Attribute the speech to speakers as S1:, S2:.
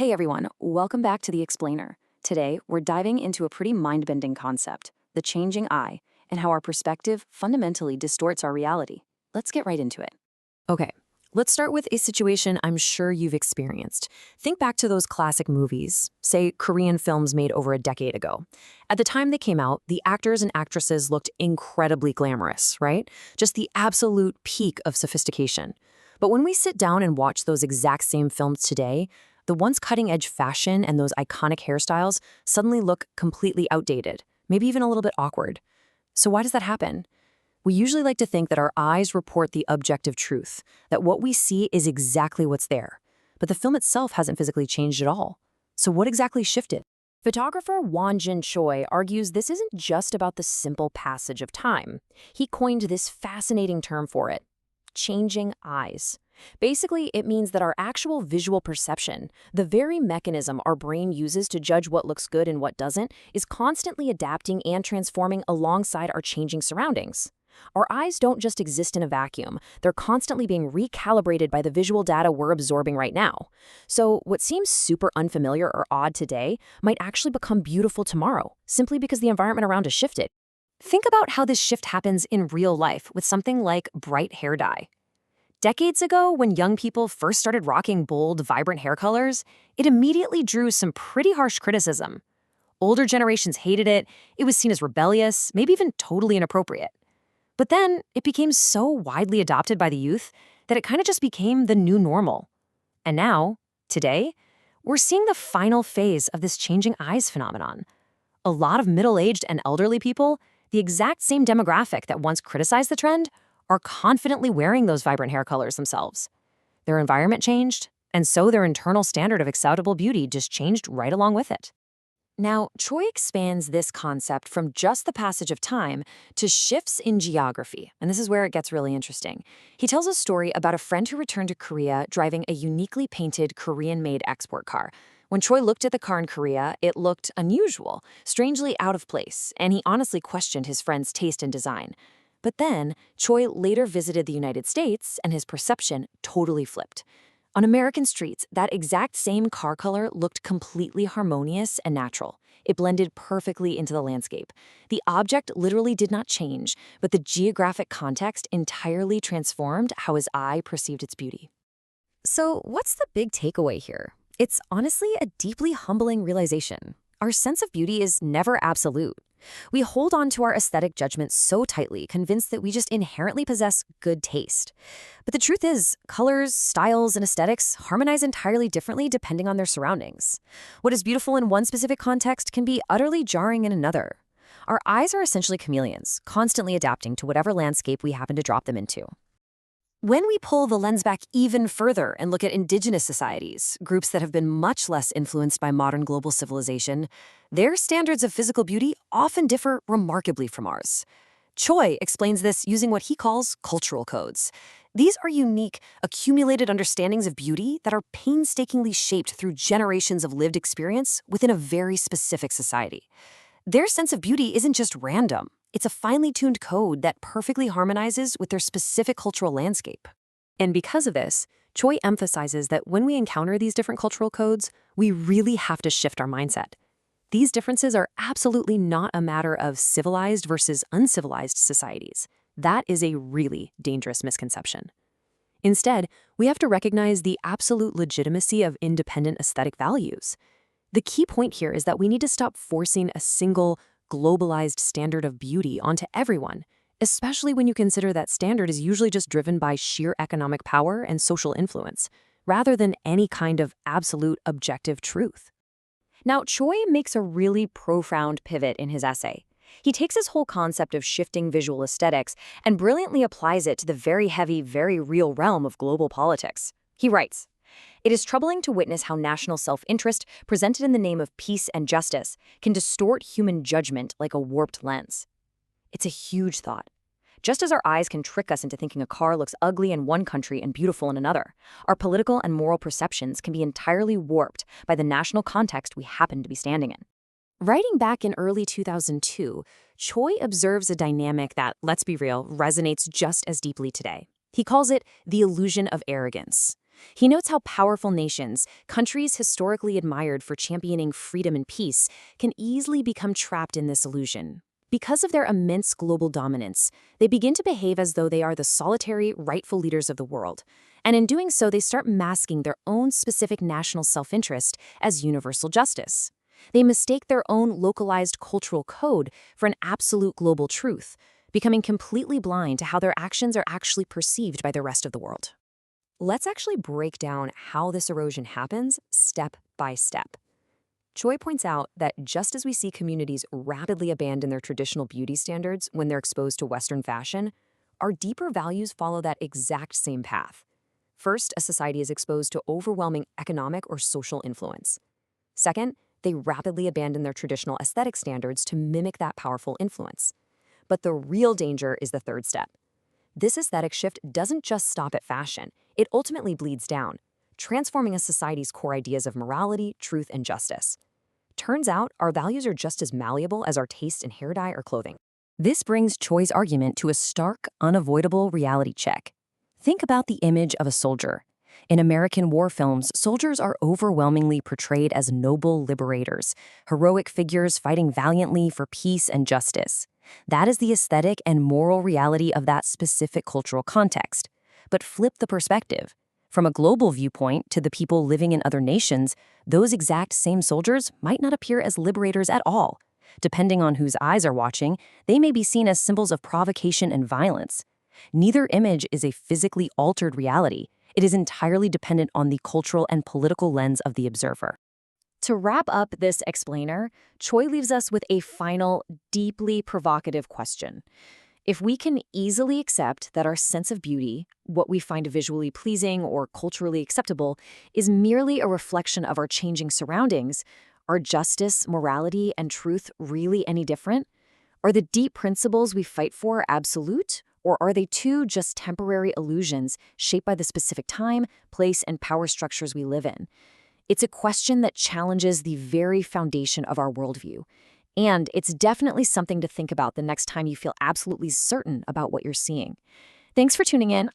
S1: Hey everyone, welcome back to The Explainer. Today, we're diving into a pretty mind-bending concept, the changing eye, and how our perspective fundamentally distorts our reality. Let's get right into it.
S2: Okay, let's start with a situation I'm sure you've experienced. Think back to those classic movies, say Korean films made over a decade ago. At the time they came out, the actors and actresses looked incredibly glamorous, right? Just the absolute peak of sophistication. But when we sit down and watch those exact same films today, the once cutting-edge fashion and those iconic hairstyles suddenly look completely outdated, maybe even a little bit awkward. So why does that happen? We usually like to think that our eyes report the objective truth, that what we see is exactly what's there. But the film itself hasn't physically changed at all. So what exactly shifted? Photographer Won-Jin argues this isn't just about the simple passage of time. He coined this fascinating term for it: changing eyes. Basically, it means that our actual visual perception, the very mechanism our brain uses to judge what looks good and what doesn't, is constantly adapting and transforming alongside our changing surroundings. Our eyes don't just exist in a vacuum. They're constantly being recalibrated by the visual data we're absorbing right now. So what seems super unfamiliar or odd today might actually become beautiful tomorrow, simply because the environment around us shifted. Think about how this shift happens in real life with something like bright hair dye. Decades ago, when young people first started rocking bold, vibrant hair colors, it immediately drew some pretty harsh criticism. Older generations hated it, it was seen as rebellious, maybe even totally inappropriate. But then it became so widely adopted by the youth that it kind of just became the new normal. And now, today, we're seeing the final phase of this changing eyes phenomenon. A lot of middle-aged and elderly people, the exact same demographic that once criticized the trend, are confidently wearing those vibrant hair colors themselves. Their environment changed, and so their internal standard of acceptable beauty just changed right along with it. Now, Choi expands this concept from just the passage of time to shifts in geography, and this is where it gets really interesting. He tells a story about a friend who returned to Korea driving a uniquely painted Korean-made export car. When Choi looked at the car in Korea, it looked unusual, strangely out of place, and he honestly questioned his friend's taste and design. But then, Choi later visited the United States, and his perception totally flipped. On American streets, that exact same car color looked completely harmonious and natural. It blended perfectly into the landscape. The object literally did not change, but the geographic context entirely transformed how his eye perceived its beauty. So, what's the big takeaway here? It's honestly a deeply humbling realization. Our sense of beauty is never absolute. We hold on to our aesthetic judgments so tightly, convinced that we just inherently possess good taste. But the truth is, colors, styles, and aesthetics harmonize entirely differently depending on their surroundings. What is beautiful in one specific context can be utterly jarring in another. Our eyes are essentially chameleons, constantly adapting to whatever landscape we happen to drop them into. When we pull the lens back even further and look at indigenous societies, groups that have been much less influenced by modern global civilization, their standards of physical beauty often differ remarkably from ours. Choi explains this using what he calls cultural codes. These are unique, accumulated understandings of beauty that are painstakingly shaped through generations of lived experience within a very specific society. Their sense of beauty isn't just random. It's a finely tuned code that perfectly harmonizes with their specific cultural landscape. And because of this, Choi emphasizes that when we encounter these different cultural codes, we really have to shift our mindset. These differences are absolutely not a matter of civilized versus uncivilized societies. That is a really dangerous misconception. Instead, we have to recognize the absolute legitimacy of independent aesthetic values. The key point here is that we need to stop forcing a single, globalized standard of beauty onto everyone, especially when you consider that standard is usually just driven by sheer economic power and social influence, rather than any kind of absolute objective truth. Now, Choi makes a really profound pivot in his essay. He takes his whole concept of shifting visual aesthetics and brilliantly applies it to the very heavy, very real realm of global politics. He writes, "It is troubling to witness how national self-interest, presented in the name of peace and justice, can distort human judgment like a warped lens." It's a huge thought. Just as our eyes can trick us into thinking a car looks ugly in one country and beautiful in another, our political and moral perceptions can be entirely warped by the national context we happen to be standing in. Writing back in early 2002, Choi observes a dynamic that, let's be real, resonates just as deeply today. He calls it the illusion of arrogance. He notes how powerful nations, countries historically admired for championing freedom and peace, can easily become trapped in this illusion. Because of their immense global dominance, they begin to behave as though they are the solitary, rightful leaders of the world. And in doing so, they start masking their own specific national self-interest as universal justice. They mistake their own localized cultural code for an absolute global truth, becoming completely blind to how their actions are actually perceived by the rest of the world. Let's actually break down how this erosion happens step by step. Choi points out that just as we see communities rapidly abandon their traditional beauty standards when they're exposed to Western fashion, our deeper values follow that exact same path. First, a society is exposed to overwhelming economic or social influence. Second, they rapidly abandon their traditional aesthetic standards to mimic that powerful influence. But the real danger is the third step. This aesthetic shift doesn't just stop at fashion, it ultimately bleeds down, transforming a society's core ideas of morality, truth, and justice. Turns out, our values are just as malleable as our taste in hair dye or clothing. This brings Choi's argument to a stark, unavoidable reality check. Think about the image of a soldier. In American war films, soldiers are overwhelmingly portrayed as noble liberators, heroic figures fighting valiantly for peace and justice. That is the aesthetic and moral reality of that specific cultural context. But flip the perspective. From a global viewpoint to the people living in other nations, those exact same soldiers might not appear as liberators at all. Depending on whose eyes are watching, they may be seen as symbols of provocation and violence. Neither image is a physically altered reality. It is entirely dependent on the cultural and political lens of the observer. To wrap up this explainer, Choi leaves us with a final, deeply provocative question. If we can easily accept that our sense of beauty, what we find visually pleasing or culturally acceptable, is merely a reflection of our changing surroundings, are justice, morality, and truth really any different? Are the deep principles we fight for absolute, or are they too just temporary illusions shaped by the specific time, place, and power structures we live in? It's a question that challenges the very foundation of our worldview. And it's definitely something to think about the next time you feel absolutely certain about what you're seeing. Thanks for tuning in.